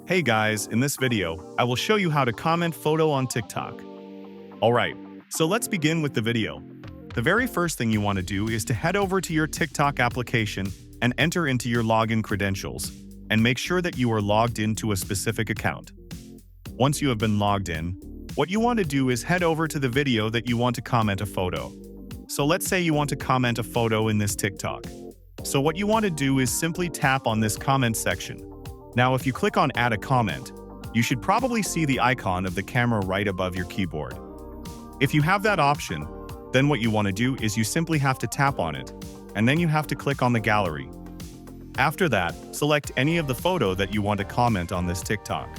Hey guys, in this video, I will show you how to comment photo on TikTok. Alright, so let's begin with the video. The very first thing you want to do is to head over to your TikTok application and enter into your login credentials, and make sure that you are logged into a specific account. Once you have been logged in, what you want to do is head over to the video that you want to comment a photo. So let's say you want to comment a photo in this TikTok. So what you want to do is simply tap on this comment section. Now, if you click on Add a Comment, you should probably see the icon of the camera right above your keyboard. If you have that option, then what you want to do is you simply have to tap on it, and then you have to click on the gallery. After that, select any of the photo that you want to comment on this TikTok.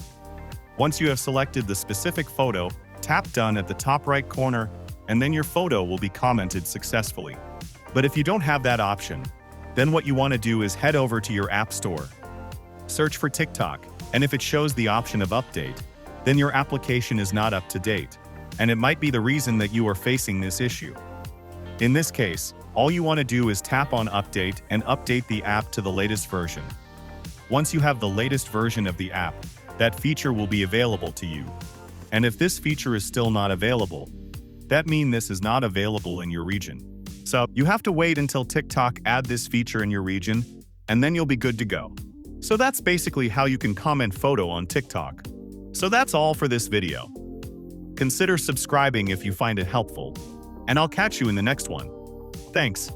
Once you have selected the specific photo, tap Done at the top right corner, and then your photo will be commented successfully. But if you don't have that option, then what you want to do is head over to your App Store. Search for TikTok, and if it shows the option of update, then your application is not up to date, and it might be the reason that you are facing this issue. In this case, all you want to do is tap on Update and update the app to the latest version. Once you have the latest version of the app, that feature will be available to you. And if this feature is still not available, that means this is not available in your region. So you have to wait until TikTok add this feature in your region, and then you'll be good to go. So that's basically how you can comment photo on TikTok. So that's all for this video. Consider subscribing if you find it helpful, and I'll catch you in the next one. Thanks.